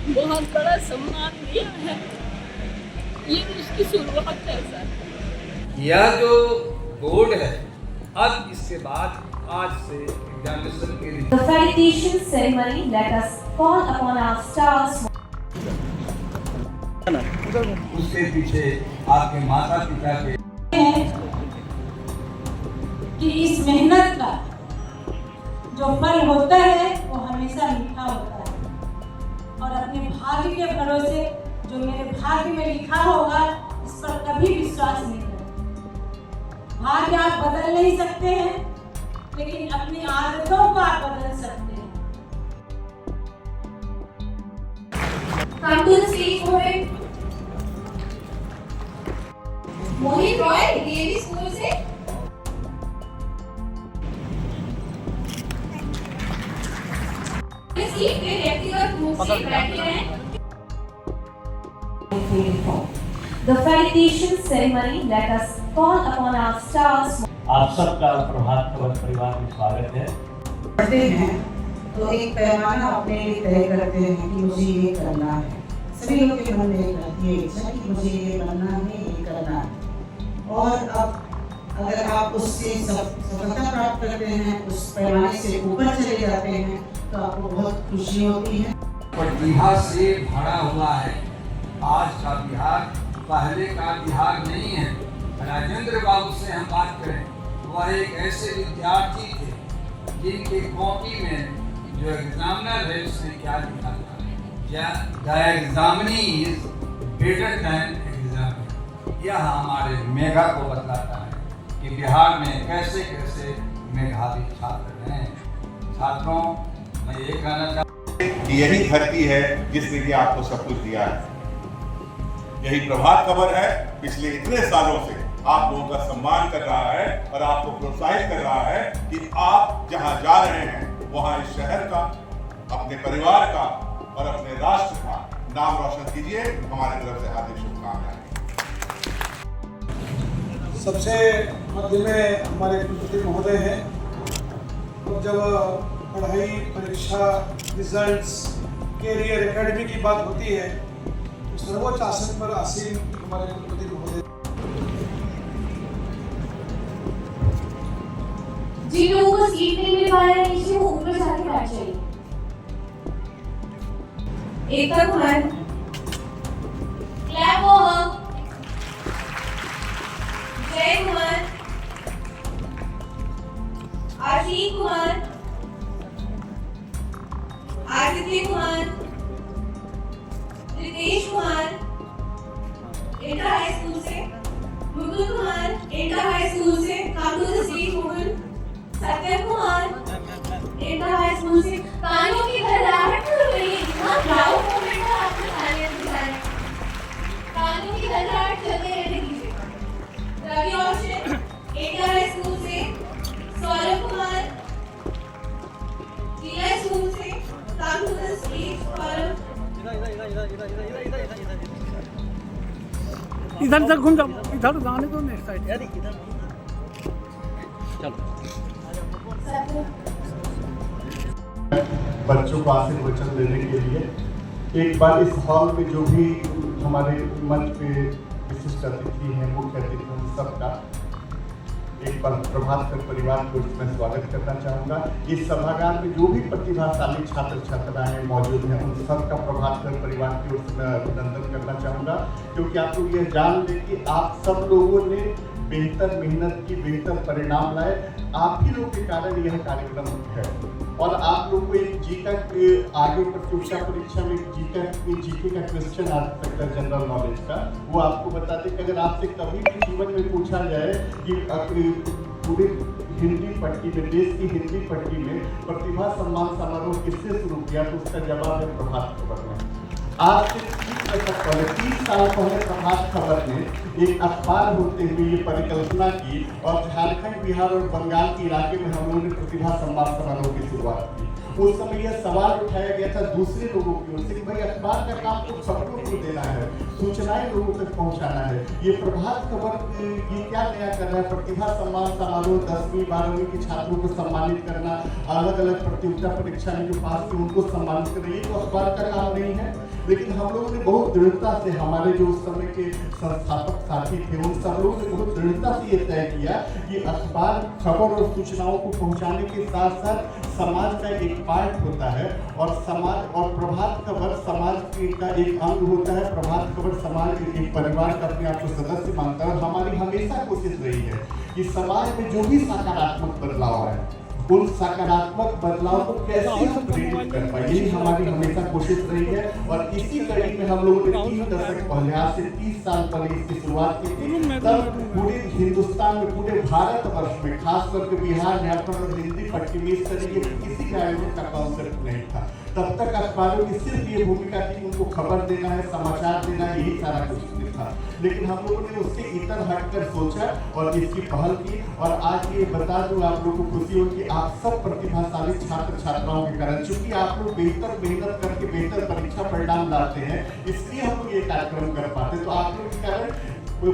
बहुत बड़ा सम्मान दिया है। ये उसकी शुरुआत है सर। यह जो बोर्ड है अब इसके बाद आज से एग्जामिनेशन के लिए The felicitation ceremony, let us call upon our stars. उसके पीछे आपके माता पिता के कि इस मेहनत का जो फल होता है वो हमेशा मीठा होता है, और अपने भाग्य के भरोसे जो मेरे भाग्य में लिखा होगा इस पर कभी विश्वास नहीं करें। भाग्य आप बदल नहीं सकते हैं, लेकिन अपनी आदतों को आप बदल सकते हैं। Come to the stage, Mohit. Mohit Roy DAV school से। सीट पे व्यक्तिगत रूप से बैठे हैं। The felicitation ceremony, let us call upon our stars. आप सबका प्रभात खबर परिवार में स्वागत है। पढ़ते हैं तो एक पैमाना अपने लिए तय करते हैं कि मुझे ये करना है। सभी लोग के मन में एक रहती है इच्छा कि मुझे ये बनना है, ये करना है। और अब अगर आप उससे सफलता प्राप्त करते हैं, उस पैमाने से ऊपर चले जाते हैं, तो आपको बहुत खुशी होती है। प्रतिभा से भरा हुआ है। आज का बिहार पहले का बिहार नहीं है। राजेंद्र बाबू से हम बात करें, वह एक ऐसे विद्यार्थी थे जिनके कॉपी में जो एग्जामिनर है उसने क्या लिखा था, the examinee is better than examiner. यह हमारे मेघा को बतलाता है कि बिहार में कैसे कैसे मेधावी छात्र हैं। छात्रों, मैं ये कहना चाहता हूँ, यही धरती है जिसने कि आपको सब कुछ दिया है। यही प्रभात खबर है, पिछले इतने सालों से आप लोगों का सम्मान कर रहा है और आपको प्रोत्साहित कर रहा है कि आप जहां जा रहे हैं वहां इस शहर का, अपने परिवार का और अपने राष्ट्र का नाम रोशन कीजिए। हमारे तरफ से हार्दिक शुभकामनाएं। सबसे मध्य में हमारे कुलपति महोदय हैं। और जब पढ़ाई, परीक्षा, रिजल्ट्स, कैरियर, एकेडमी की बात होती है तो सर्वोच्च आसन पर आसीन हमारे कुलपति महोदय। जिन लोगों को सीट नहीं मिल पाया है नीचे वो ऊपर जाके बैठ जाइए। एकता Kumar, clap for Jay Kumar, Ashish Kumar, Aditya Kumar, Ritesh Kumar inter high school से, Mukul Kumar inter high school से, come to the stage Mukul, Satyam Kumar inter high school से। कानों की घरघराहट तो रही है, इतना प्राउड मोमेंट है आपने तालियां बजाएं। कानों की घरघराहट चलते रहने दीजिए। रवि औषध इंटर हाई स्कूल से, सौरभ कुमार जीएस स्कूल से, come to the stage Saurabh. इधर तक घूम जाओ, इधर जाने दो नेक्स्ट साइड। यार इधर चलो। बच्चों को आशीर्वचन देने के लिए एक बार इस हॉल में जो भी हमारे मंच पे विशिष्ट अतिथि हैं, मुख्य अतिथि हैं, सबका एक बार प्रभात खबर परिवार को मैं स्वागत करना चाहूँगा। इस सभागार में जो भी प्रतिभाशाली छात्र छात्राएं मौजूद हैं उन सबका प्रभात खबर परिवार की ओर से मैं अभिनंदन करना चाहूँगा, क्योंकि आप लोग यह जान लें कि आप सब लोगों ने बेहतर मेहनत की, बेहतर परिणाम लाए। आप ही लोग के कारण यह कार्यक्रम है और आप लोग को एक जीका के आगे प्रतियोगिता परीक्षा में जीके का क्वेश्चन आ सकता है जनरल नॉलेज का। वो आपको बताते कि अगर आपसे कभी भी जीवन में पूछा जाए कि पूरे हिंदी पट्टी में, देश की हिंदी पट्टी में प्रतिभा सम्मान समारोह किससे शुरू किया, तो उसका जवाब है प्रभात खबर में। आज से 30 साल पहले प्रभात खबर ने एक अखबार होते हुए ये परिकल्पना की और झारखंड, बिहार और बंगाल के इलाके में हम लोगों ने प्रतिभा सम्मान समारोह की शुरुआत की। उस समय यह सवाल उठाया गया था दूसरे लोगों की ओर से कि भाई अखबार का काम तो सबको को देना है, सूचनाएं लोगों तक पहुंचाना है। ये प्रभात खबर ये क्या नया कर रहा है? प्रतिभा सम्मान समारोह 10वीं 12वीं के छात्रों को सम्मानित करना, अलग अलग प्रतियोगिता परीक्षा में जो पास किए उनको सम्मानित करना, ये तो अखबार का काम नहीं है। लेकिन हम लोगों ने बहुत दृढ़ता से, हमारे जो उस समय के संस्थापक साथी थे उन सब लोगों ने बहुत दृढ़ता से ये तय किया कि अखबार खबर और सूचनाओं को पहुंचाने के साथ साथ समाज का एक पार्ट होता है और समाज और प्रभात खबर समाज का एक अंग होता है। प्रभात खबर समाज के एक परिवार का अपने आप को सदस्य मानता है और हमारी हमेशा कोशिश रही है कि समाज में जो भी सकारात्मक बदलाव है उन सकारात्मक बदलाव को कैसे हम प्रेरित कर पाए, यही हमारी हमेशा कोशिश रही है। और इसी कड़ी में हम लोगों ने 3 दशक पहले, आज से 30 साल पहले इसकी शुरुआत की थी। तब पूरे हिंदुस्तान में, पूरे भारतवर्ष में, खास करके बिहार झारखंड और हिंदी पट्टी में इस तरीके की किसी आयोजन का कॉन्सेप्ट नहीं था। तब तक अखबारों की सिर्फ ये भूमिका थी उनको खबर देना है, समाचार देना है, यही सारा कुछ था। लेकिन हम लोगों ने उससे इतर हटकर सोचा और इसकी पहल की। और आज ये बता दूं आप लोगों को खुशी हो कि आप सब प्रतिभाशाली छात्र छात्राओं के कारण, चूंकि आप लोग बेहतर मेहनत करके बेहतर परीक्षा परिणाम लाते हैं, इसलिए हम लोग ये कार्यक्रम कर पाते। तो आप लोग के कारण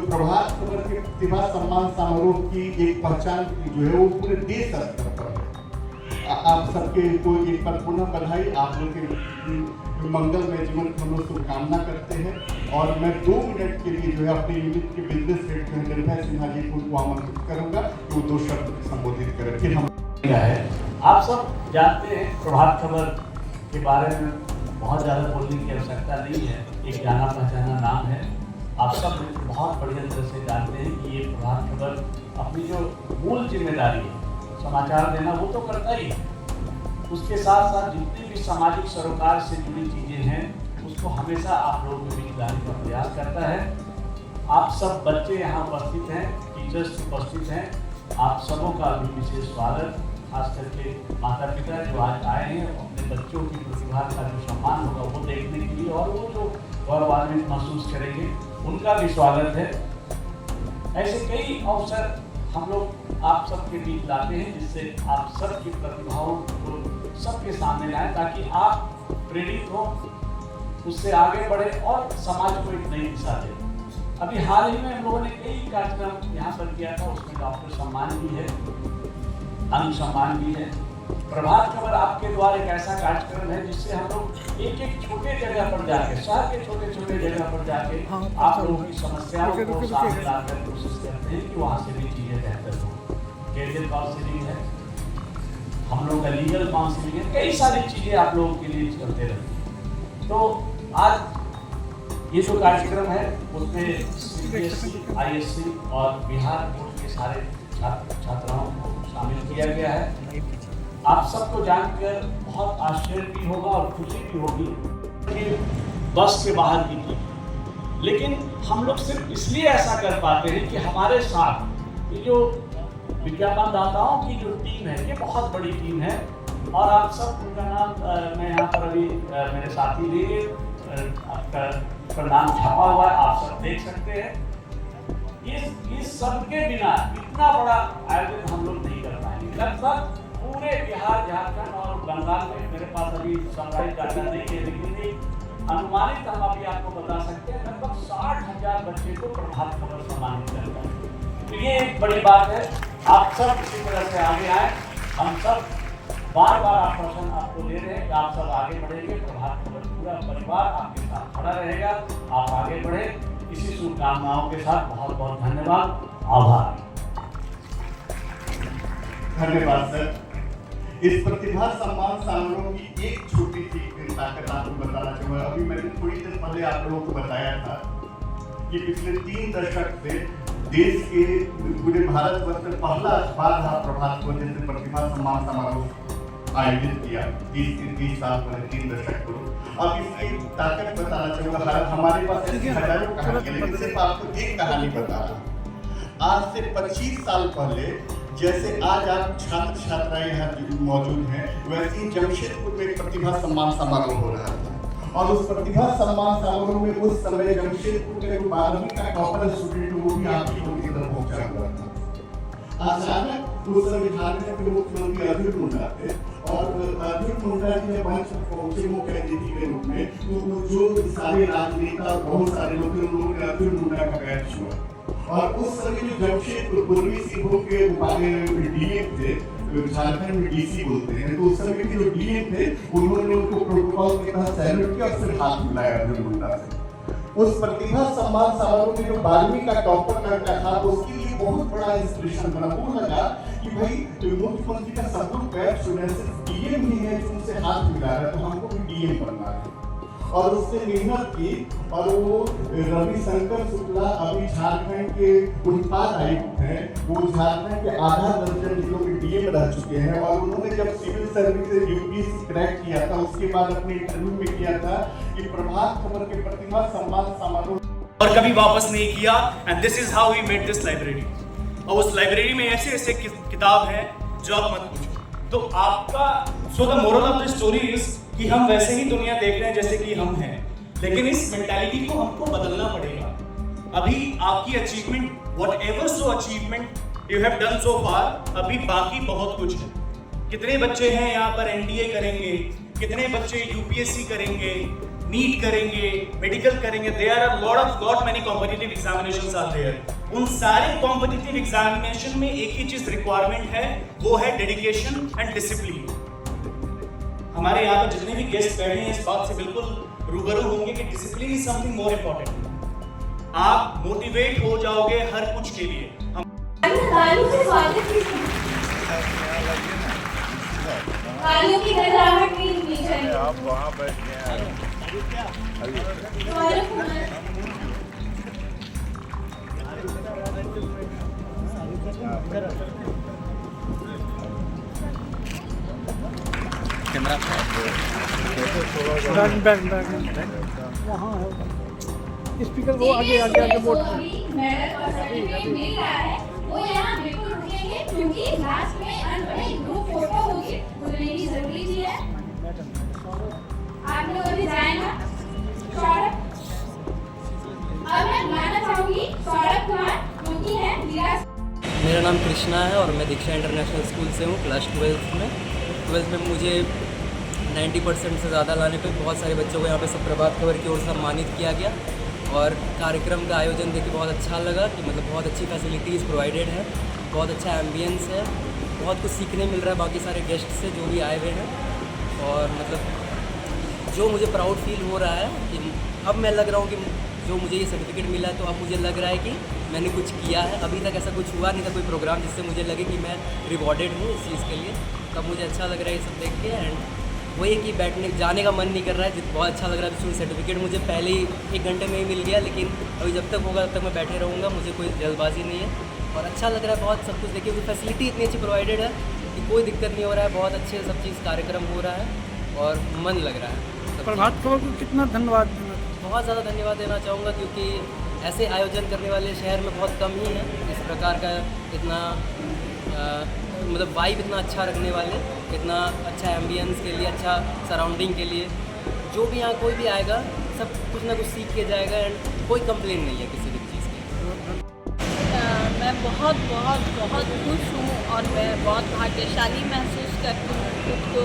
प्रभात खबर के प्रतिभा सम्मान समारोह की एक पहचान जो है वो पूरे देश स्तर पर है। आप सबके को एक बार पुनः बधाई। आप लोग के मंगलमय जीवन की हम लोग शुभकामना करते हैं। और मैं 2 मिनट के लिए जो है अपने यूनिट के बिजनेस हेड जो है निर्भय सिन्हा जी को आमंत्रित करूंगा कि वो 2 शब्द संबोधित करें। फिर हम आप सब जानते हैं प्रभात खबर के बारे में बहुत ज़्यादा बोलने की आवश्यकता नहीं है, एक जाना पहचाना नाम है। आप सब बहुत बढ़िया तरह से जानते हैं कि ये प्रभात खबर अपनी जो मूल जिम्मेदारी है समाचार देना वो तो करता ही है, उसके साथ साथ जितनी भी सामाजिक सरोकार से जुड़ी चीज़ें हैं उसको हमेशा आप लोगों के बीच लाने का प्रयास करता है। आप सब बच्चे यहाँ उपस्थित हैं, टीचर्स उपस्थित हैं, आप सबों का भी विशेष स्वागत। खास करके माता पिता जो आज आए हैं अपने बच्चों की प्रतिभा का जो सम्मान होगा वो देखने के लिए और वो जो गौरवान्वित महसूस करेंगे उनका भी स्वागत है। ऐसे कई अवसर हम लोग आप सबके बीच लाते हैं जिससे आप सबकी प्रतिभाओं को सबके सामने लाएं ताकि आप प्रेरित हो, उससे आगे बढ़े और समाज को एक नई दिशा दें। अभी हाल ही में हम लोगों ने कई कार्यक्रम यहाँ पर किया था, उसमें डॉक्टर सम्मान भी है, अंग सम्मान भी है। प्रभात खबर आपके द्वारा एक ऐसा कार्यक्रम है जिससे हम लोग एक छोटे जगह पर जाके, शहर के छोटे जगह पर जाके आप लोगों की समस्याओं को सामने लाकर कोशिश करते हैं कि वहाँ से भी चीज़ें बेहतर हो। कैरियर काउंसलिंग है, हम लोग का लीगल काउंसलिंग है, कई सारी चीज़ें आप लोगों के लिए चलते रहती हैं। तो आज ये जो कार्यक्रम है उसमें CBSE, ISC और बिहार बोर्ड के सारे छात्र छात्राओं को शामिल किया गया है। आप सबको जानकर बहुत आश्चर्य भी होगा और खुशी भी होगी कि बस के बाहर की थी, लेकिन हम लोग सिर्फ इसलिए ऐसा कर पाते हैं कि हमारे साथ ये जो विज्ञापनदाताओं की जो टीम है ये बहुत बड़ी टीम है। और आप सब उनका नाम मैं यहाँ पर अभी मेरे साथी लिए आपका नाम छापा हुआ है, आप सब देख सकते हैं। इस सब के बिना इतना बड़ा आयोजन हम लोग नहीं कर पाएंगे। लगभग पूरे बिहार झारखंड और बंगाल में, मेरे पास अभी संग्रहित डाटा नहीं है लेकिन अनुमानित हम अभी आपको बता सकते हैं लगभग 60,000 बच्चे को प्रभात खबर सम्मानित करता है। तो ये एक बड़ी बात है। आप सब इसी तरह से आगे आए, हम सब बार बार आश्वासन आपको दे रहे हैं कि आप सब आगे बढ़ेंगे, प्रभात खबर पूरा परिवार आपके साथ खड़ा रहेगा, आप आगे बढ़े। इसी शुभकामनाओं के साथ बहुत बहुत धन्यवाद, आभार। धन्यवाद सर। इस प्रतिभा सम्मान समारोह की एक छोटी सी ताकत आपको बताना चाहूँगा। अभी मैंने थोड़ी देर पहले आप लोगों को बताया था कि पिछले 3 दशक से देश के पूरे भारतवर्ष में पहला अखबार रहा प्रभात खबर जैसे प्रतिभा सम्मान समारोह आयोजित किया 30 साल पहले, 3 दशक पूर्व। अब इसकी ताकत बताना चाहूँगा। हमारे पास ऐसी हजारों कहानियाँ, लेकिन सिर्फ आपको एक कहानी बता रहा। आज से 25 साल पहले जैसे आज आप छात्र छात्राएं यहाँ मौजूद हैं, वैसे ही जमशेदपुर में एक प्रतिभा सम्मान समारोह हो रहा था। और उस प्रतिभा सम्मान समारोह में उस समय जमशेदपुर के 12वीं का टॉपर स्टूडेंट वो भी आपकी उनकी तरफ पहुंचा हुआ था। अचानक उस संविधान में मुख्यमंत्री अर्जुन मुंडा थे और अर्जुन मुंडा जी ने मंच पर पहुंचे मुख्य अतिथि के रूप में। तो जो सारे राजनेता और बहुत सारे लोग थे उन लोगों ने अर्जुन मुंडा का बैच छुआ और उस समय जो जमशेदपुर पूर्वी सिंहभूम के डीएम थे, झारखंड में डीसी बोलते हैं, तो उस समय के जो डीएम थे उन्होंने उनको प्रोटोकॉल के तहत सैल्यूट किया और फिर हाथ मिलाया अर्जुन मुंडा से। उस प्रतिभा सम्मान समारोह में जो 12वीं का टॉपर लड़का था उसके लिए बहुत बड़ा इंस्पिरेशन बना। वो लगा कि भाई मुख्यमंत्री का सब लोग पैर छूने से डीएम ही है जो उनसे हाथ मिला रहा है, तो हमको भी डीएम बनना है। और उसने मेहनत की और वो रविशंकर शुक्ला अभी झारखंड के उत्पाद आयुक्त हैं। वो झारखंड के आधा दर्जन जिलों में डीएम रह चुके हैं और उन्होंने जब सिविल सर्विस यूपीएससी क्रैक किया था उसके बाद अपने इंटरव्यू में किया था कि प्रभात खबर के प्रतिभा सम्मान समारोह और कभी वापस नहीं किया। And this is how we made this library. और उस लाइब्रेरी में ऐसे ऐसे किताब हैं जो आप मत पूछो। तो आपका so the moral of the story is कि हम वैसे ही दुनिया देख रहे हैं जैसे कि हम हैं, लेकिन इस मेंटालिटी को हमको बदलना पड़ेगा। अभी आपकी achievement, whatever so achievement you have done so far, अभी बाकी बहुत कुछ है। कितने बच्चे हैं यहाँ पर एनडीए करेंगे, कितने बच्चे यूपीएससी करेंगे, नीट करेंगे, मेडिकल करेंगे। There are lot many competitive examinations are there. उन सारे कॉम्पिटिटिव एग्जामिनेशन में एक ही चीज रिक्वायरमेंट है, वो है डेडिकेशन एंड डिसिप्लिन। हमारे यहाँ पे जितने भी गेस्ट बैठे हैं इस बात से बिल्कुल रूबरू होंगे कि discipline is something more important. आप मोटिवेट हो जाओगे हर कुछ के लिए। की गड़गड़ाहट नहीं होनी चाहिए। आप वहाँ बैठ गए स्पीकर वो आगे बोर्ड मेडल और सर्टिफिकेट मिल रहा है, वो यहाँ बिल्कुल रुकेंगे क्योंकि लास्ट में अंत में ग्रुप फोटो होगी, वो लेनी जरूरी भी है। आप लोग अभी जाएगा सौरभ। अब मैं बुलाना चाहूंगी सौरभ कुमार क्योंकि है जिला। मेरा नाम कृष्णा है और मैं दीक्षा इंटरनेशनल स्कूल से हूँ। क्लास 12 में मुझे 90% से ज़्यादा लाने पे बहुत सारे बच्चों को यहाँ पे प्रभात खबर की ओर से सम्मानित किया गया और कार्यक्रम का आयोजन देख के बहुत अच्छा लगा कि मतलब बहुत अच्छी फैसिलिटीज़ प्रोवाइडेड है, बहुत अच्छा एम्बियंस है, बहुत कुछ सीखने मिल रहा है बाकी सारे गेस्ट से जो भी आए हुए हैं। और मतलब जो मुझे प्राउड फील हो रहा है कि अब मैं लग रहा हूँ कि जो मुझे ये सर्टिफिकेट मिला है तो अब मुझे लग रहा है कि मैंने कुछ किया है। अभी तक ऐसा कुछ हुआ नहीं था कोई प्रोग्राम जिससे मुझे लगे कि मैं रिवॉर्डेड हूँ इस चीज़ के लिए। तब मुझे अच्छा लग रहा है ये सब देख के। एंड वही कि जाने का मन नहीं कर रहा है, बहुत अच्छा लग रहा है। सर्टिफिकेट मुझे पहले ही 1 घंटे में ही मिल गया, लेकिन अभी जब तक होगा तब तक मैं बैठे रहूँगा, मुझे कोई जल्दबाजी नहीं है। और अच्छा लग रहा है बहुत सब कुछ देखिए, फैसिलिटी इतनी अच्छी प्रोवाइडेड है कि कोई दिक्कत नहीं हो रहा है, बहुत अच्छे सब चीज़ कार्यक्रम हो रहा है और मन लग रहा है। प्रभात खबर को कितना धन्यवाद देना? बहुत ज़्यादा धन्यवाद देना चाहूँगा क्योंकि ऐसे आयोजन करने वाले शहर में बहुत कम ही हैं इस प्रकार का, इतना मतलब वाइब इतना अच्छा रखने वाले, इतना अच्छा एम्बियंस के लिए, अच्छा सराउंडिंग के लिए। जो भी यहाँ कोई भी आएगा सब कुछ ना कुछ सीख के जाएगा एंड कोई कंप्लेन नहीं है किसी भी चीज़ की। मैं बहुत बहुत बहुत खुश हूँ और मैं बहुत भाग्यशाली महसूस करती हूँ खुद को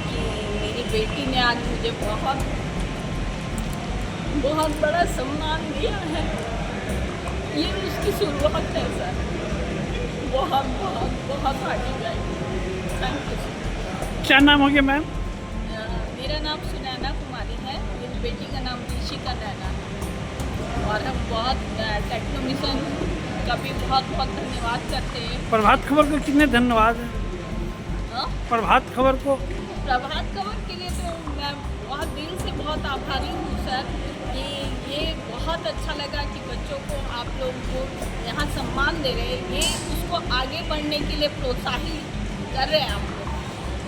कि मेरी बेटी ने आज मुझे बहुत बड़ा सम्मान दिया है। ये उसकी शुरुआत है सर, बहुत आगे जाएगी। Thank you. क्या नाम हो गया मैम? मेरा नाम सुनैना कुमारी है, मेरी बेटी का नाम ऋषिका नैना है। और हम बहुत टेक्नो मिशन का भी बहुत धन्यवाद करते हैं। प्रभात खबर को कितने धन्यवाद है? प्रभात खबर को, प्रभात खबर के लिए तो मैं बहुत दिल से बहुत आभारी हूँ सर कि ये बहुत अच्छा लगा कि बच्चों को आप लोग को यहाँ सम्मान दे रहे हैं। ये उसको आगे बढ़ने के लिए प्रोत्साहित कर रहे हैं आप लोग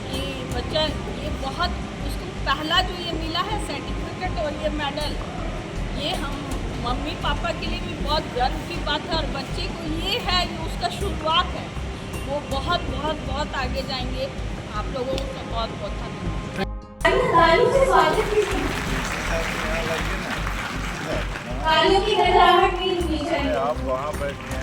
कि बच्चा ये बहुत उसको पहला जो ये मिला है सर्टिफिकेट और ये मेडल, ये हम मम्मी पापा के लिए भी बहुत गर्व की बात है। और बच्चे को ये है कि उसका शुरुआत है, वो बहुत बहुत बहुत आगे जाएंगे। आप लोगों का बहुत बहुत धन्यवाद। की गड़गड़ाहट नहीं होनी चाहिए। आप वहाँ बैठ गए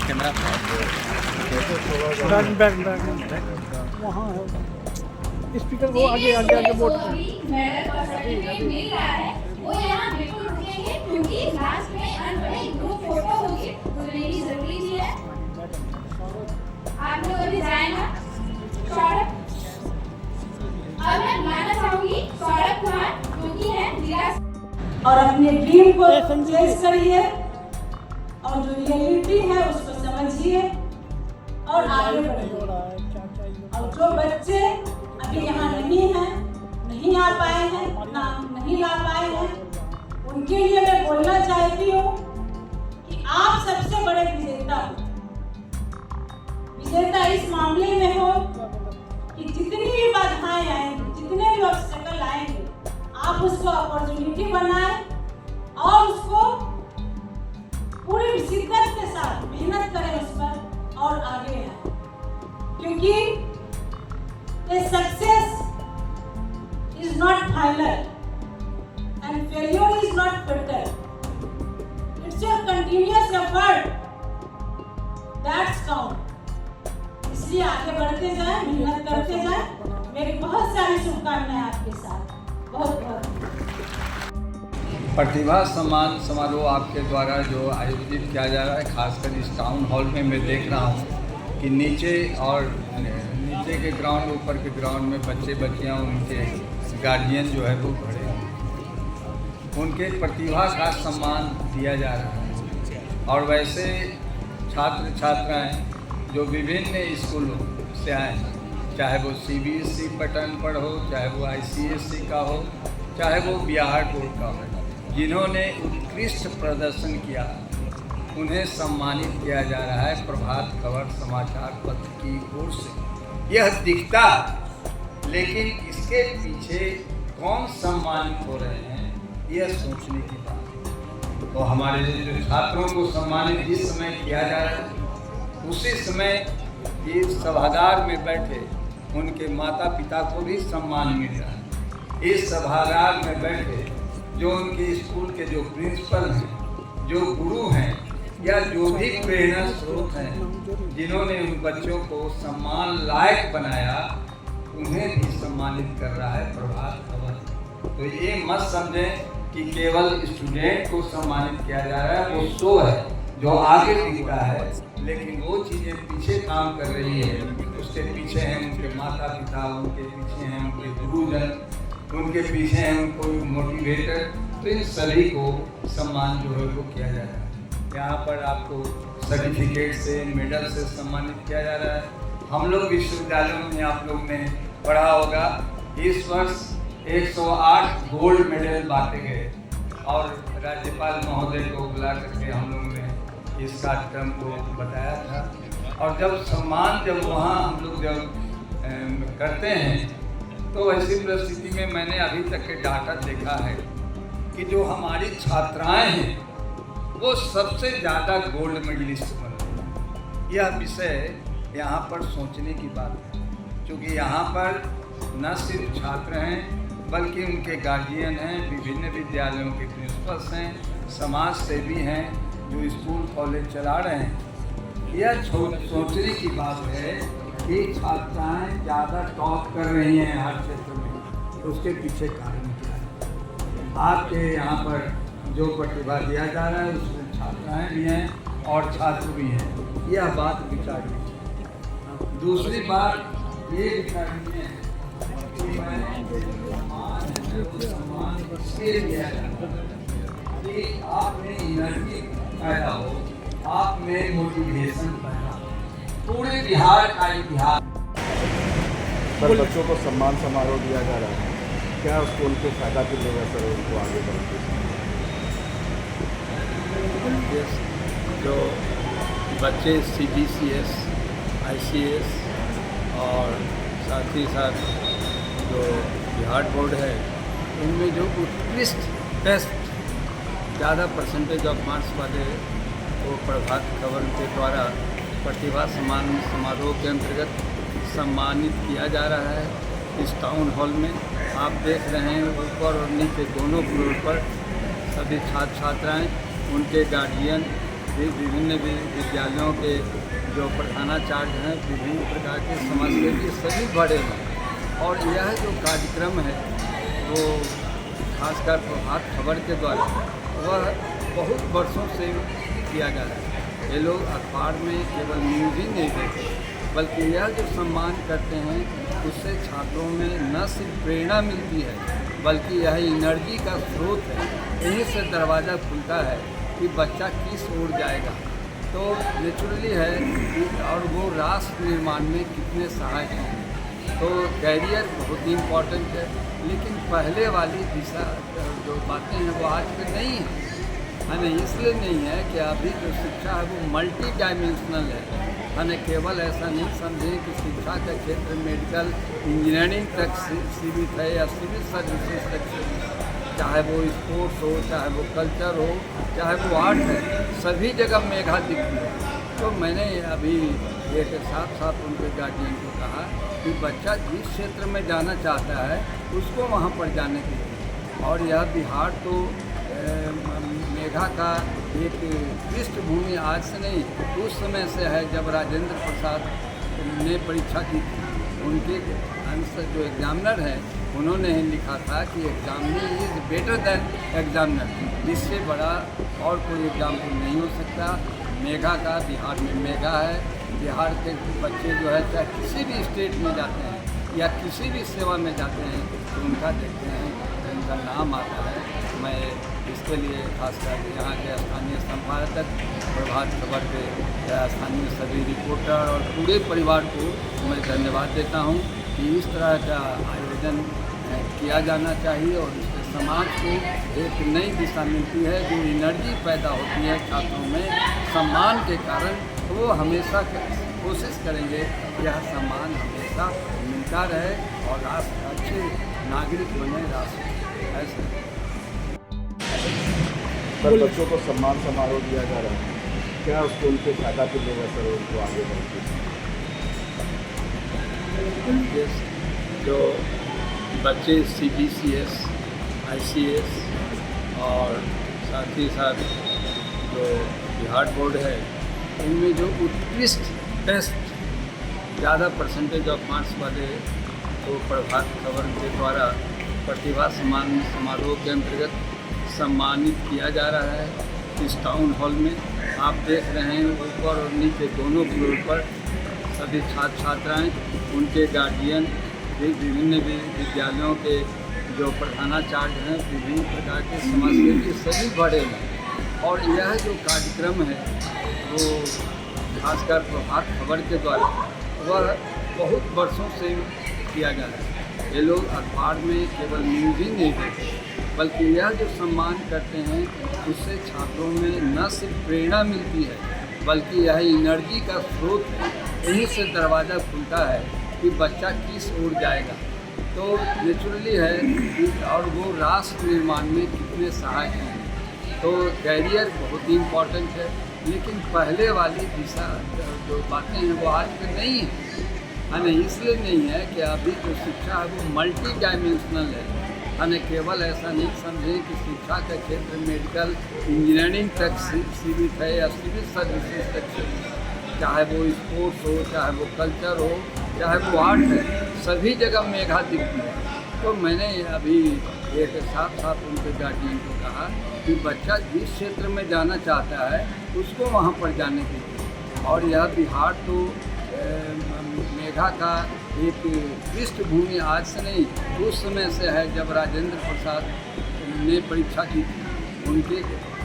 कैमरा वहाँ स्पीकर वो आगे बोर्ड मेडल और सर्टिफिकेट मिल रहा है वो यहाँ बिल्कुल रुकेंगे क्योंकि लास्ट में अनपढ़े ग्रुप फोटो होगी तो मेरी जरूरी भी है। आप लोग अभी जाएगा सौरभ। अब मैं बुलाना चाहूंगी सौरभ कुमार जो कि है जिला और अपने ड्रीम को चेस करिए और जो रियलिटी है उसको समझिए और आगे बढ़िए। और जो बच्चे अभी यहाँ नहीं हैं, नहीं आ पाए हैं, नाम नहीं ला पाए हैं, उनके लिए मैं बोलना चाहती हूँ कि आप सबसे बड़े विजेता हो। विजेता इस मामले में हो कि जितनी भी बाधाएं आएंगी, जितने भी ऑब्स्टेकल आएंगे, आप उसको अपॉर्चुनिटी बनाएं और उसको पूरी शिद्दत के साथ मेहनत करें उस पर और आगे आए। क्योंकि the success is not final and failure is not fatal. It's your continuous effort that's count. इसलिए आगे बढ़ते जाएं, मेहनत करते जाएं। मेरी बहुत सारी शुभकामनाएं आपके साथ। बहुत बहुत प्रतिभा सम्मान समारोह आपके द्वारा जो आयोजित किया जा रहा है, खासकर इस टाउन हॉल में मैं देख रहा हूँ कि नीचे के ग्राउंड, ऊपर के ग्राउंड में बच्चे बच्चियाँ, उनके गार्जियन जो है वो खड़े हैं, उनके प्रतिभा का सम्मान दिया जा रहा है। और वैसे छात्र छात्राएं जो विभिन्न स्कूलों से आए हैं, चाहे वो CBSE पैटर्न पर हो, चाहे वो ICSE का हो, चाहे वो बिहार बोर्ड का हो, जिन्होंने उत्कृष्ट प्रदर्शन किया, उन्हें सम्मानित किया जा रहा है प्रभात खबर समाचार पत्र की ओर से। यह दिखता, लेकिन इसके पीछे कौन सम्मानित हो रहे हैं, यह सोचने की बात है। तो हमारे जो छात्रों को सम्मानित जिस समय किया जा रहा है, उसी समय इस सभागार में बैठे उनके माता पिता को भी सम्मान मिल रहा है। इस सभागार में बैठे जो उनके स्कूल के जो प्रिंसिपल हैं, जो गुरु हैं, या जो भी प्रेरणा स्रोत हैं, जिन्होंने उन बच्चों को सम्मान लायक बनाया, उन्हें भी सम्मानित कर रहा है प्रभात खबर। तो ये मत समझें कि केवल स्टूडेंट को सम्मानित किया जा रहा है, वो शो है जो आगे दिखता है, लेकिन वो चीज़ें पीछे काम कर रही है। उसके पीछे हैं उनके माता पिता, उनके पीछे हैं उनके गुरुजन, उनके पीछे हैं उनको मोटिवेटर। तो इन सभी को सम्मान जो है वो किया जा रहा है। यहाँ पर आपको सर्टिफिकेट से, मेडल से सम्मानित किया जा रहा है। हम लोग विश्वविद्यालयों में, आप लोग ने पढ़ा होगा, इस वर्ष 108 गोल्ड मेडल बांटे गए और राज्यपाल महोदय को बुला करके हम लोगों ने इस कार्यक्रम को बताया था। और जब सम्मान जब वहाँ हम लोग जब करते हैं, तो ऐसी परिस्थिति में मैंने अभी तक के डाटा देखा है कि जो हमारी छात्राएं हैं वो सबसे ज़्यादा गोल्ड मेडलिस्ट बन रही हैं। यह विषय यहाँ पर सोचने की बात है, क्योंकि यहाँ पर न सिर्फ छात्र हैं बल्कि उनके गार्जियन हैं, विभिन्न विद्यालयों के प्रिंसिपल्स हैं, समाज सेवी हैं जो स्कूल कॉलेज चला रहे हैं। यह सोचने की बात है कि छात्राएं ज़्यादा टॉप कर रही हैं हर क्षेत्र में, तो उसके पीछे कारण क्या है? आपके यहाँ पर जो प्रतिभा दिया जा रहा है उसमें छात्राएं भी हैं और छात्र भी हैं। यह बात विचारणीय है। दूसरी बात ये विचारणीय है कि सम्मान इसलिए दिया जाता है कि आप में एनर्जी पैदा हो, आप में मोटिवेशन पैदा हो। पूरे बिहार का इतिहास सर, बच्चों को सम्मान समारोह दिया जा रहा है, क्या उसको उनके फायदा के लिए सर उनको आगे बढ़ते जो बच्चे CBCS, ICS और साथ ही साथ जो बिहार बोर्ड है, उनमें जो उत्कृष्ट बेस्ट ज़्यादा परसेंटेज ऑफ मार्क्स वाले वो प्रभात खबर के द्वारा प्रतिभा सम्मान समारोह के अंतर्गत सम्मानित किया जा रहा है। इस टाउन हॉल में आप देख रहे हैं ऊपर और नीचे दोनों फ्लोर पर सभी छात्र छात्राएं, उनके गार्जियन, विभिन्न विद्यालयों के जो प्रधानाचार्य हैं, विभिन्न प्रकार के समाजसेवी सभी बड़े हैं। और यह जो कार्यक्रम है वो खासकर प्रभात खबर के द्वारा वह बहुत वर्षों से किया जा रहा है। ये लोग अखबार में केवल न्यूज़ ही नहीं देते, बल्कि यह जो सम्मान करते हैं उससे छात्रों में न सिर्फ प्रेरणा मिलती है, बल्कि यह एनर्जी का स्रोत है। यहीं से दरवाज़ा खुलता है कि बच्चा किस ओर जाएगा। तो नेचुरली है कि और वो राष्ट्र निर्माण में कितने सहायक हैं। तो कैरियर बहुत ही इम्पोर्टेंट है, लेकिन पहले वाली दिशा जो बातें हैं वो आज की नहीं है। नहीं, इसलिए नहीं है कि अभी जो शिक्षा है वो मल्टी डायमेंशनल है। केवल ऐसा नहीं समझें कि शिक्षा का क्षेत्र मेडिकल इंजीनियरिंग तक सीमित है या सिविल सर्विसेज तक सीमित है। चाहे वो स्पोर्ट्स हो, चाहे वो कल्चर हो, चाहे वो आर्ट है, सभी जगह मेघा दिखती है। तो मैंने अभी एक साथ उनके गार्जियन को कहा कि बच्चा जिस क्षेत्र में जाना चाहता है उसको वहाँ पर जाने दीजिए। और यह बिहार तो मेघा का एक पृष्ठभूमि आज से नहीं, उस समय से है जब राजेंद्र प्रसाद ने परीक्षा की थी। उनके आंसर जो एग्जामिनर है उन्होंने लिखा था कि examiner is better than examiner. इससे बड़ा और कोई एग्जाम्पल नहीं हो सकता। मेघा का बिहार में मेघा है। बिहार के बच्चे जो है चाहे किसी भी स्टेट में जाते हैं या किसी भी सेवा में जाते हैं तो उनका देखते हैं, उनका नाम आता है। मैं इसके लिए खासकर यहाँ के स्थानीय संपादक, प्रभात खबर के स्थानीय सभी रिपोर्टर और पूरे परिवार को मैं धन्यवाद देता हूँ कि इस तरह का आयोजन किया जाना चाहिए और इससे समाज को एक नई दिशा मिलती है। जो एनर्जी पैदा होती है छात्रों में सम्मान के कारण, तो वो हमेशा कोशिश करेंगे कि यह सम्मान हमेशा मिलता रहे और राष्ट्र अच्छे नागरिक बने, राष्ट्र ऐसे। सर, बच्चों को सम्मान समारोह दिया जा रहा है, क्या उसको उनके फायदा के लिए सर उनको आगे बढ़ते जो बच्चे CBCS, ICS और साथ ही साथ जो बिहार बोर्ड है उनमें जो उत्कृष्ट टेस्ट ज़्यादा परसेंटेज ऑफ मार्क्स वाले तो प्रभात खबर के द्वारा प्रतिभा सम्मान समारोह के अंतर्गत सम्मानित किया जा रहा है। इस टाउन हॉल में आप देख रहे हैं ऊपर और नीचे दोनों फ्लोर पर सभी छात्र छात्राएँ, उनके गार्जियन, विभिन्न विद्यालयों के जो प्रधानाचार्य हैं, विभिन्न प्रकार के समाजसेवी सभी बड़े हैं। और यह जो कार्यक्रम है वो खासकर प्रभात खबर के द्वारा वह बहुत वर्षों से किया जा रहा है। ये लोग अखबार में केवल न्यूज़ ही नहीं देते, बल्कि यह जो सम्मान करते हैं उससे छात्रों में न सिर्फ प्रेरणा मिलती है, बल्कि यह एनर्जी का स्रोत है। यहीं से दरवाज़ा खुलता है कि बच्चा किस ओर जाएगा। तो नेचुरली है कि और वो राष्ट्र निर्माण में कितने सहायक हैं। तो कैरियर बहुत ही इम्पोर्टेंट है, लेकिन पहले वाली दिशा जो बातें हैं वो आज की नहीं है। नहीं, इसलिए नहीं है कि अभी जो शिक्षा है वो मल्टी डायमेंशनल है। केवल ऐसा नहीं समझें कि शिक्षा का क्षेत्र मेडिकल इंजीनियरिंग तक सीमित है या सिविल सर्विसेज तक सीमित है। चाहे वो स्पोर्ट्स हो, चाहे वो कल्चर हो, चाहे वो आर्ट है, सभी जगह मेघा दिखती है। तो मैंने अभी एक साथ उनके गार्जियन को कहा कि बच्चा जिस क्षेत्र में जाना चाहता है उसको वहाँ पर जाने दीजिए। और यह बिहार तो मेघा का एक पृष्ठभूमि आज से नहीं, उस समय से है जब राजेंद्र प्रसाद ने परीक्षा की थी। उनके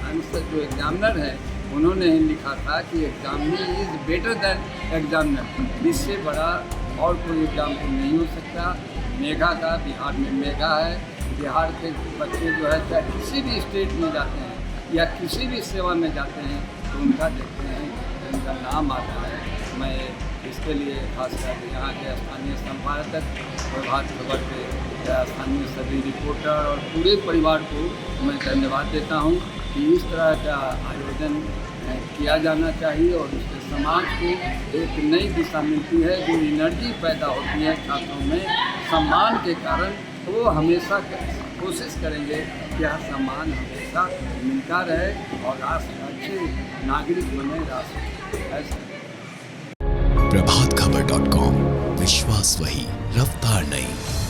आंसर जो एग्जामिनर है उन्होंने लिखा था कि examiner is better than examiner. इससे बड़ा और कोई एग्जाम्पल नहीं हो सकता। मेघा का बिहार में मेघा है। बिहार के बच्चे जो है चाहे किसी भी स्टेट में जाते हैं या किसी भी सेवा में जाते हैं तो उनका देखते हैं, उनका नाम आता है। मैं इसके लिए खासकर यहाँ के स्थानीय संपादक, प्रभात खबर के स्थानीय सभी रिपोर्टर और पूरे परिवार को मैं धन्यवाद देता हूँ कि इस तरह का आयोजन किया जाना चाहिए और इससे समाज को एक नई दिशा मिलती है। जो एनर्जी पैदा होती है छात्रों में सम्मान के कारण, तो वो हमेशा कोशिश करेंगे कि यह सम्मान हमेशा मिलता रहे और राष्ट्र अच्छे नागरिक बने, राष्ट्र ऐसे। प्रभातखबर.com, विश्वास वही, रफ्तार नहीं।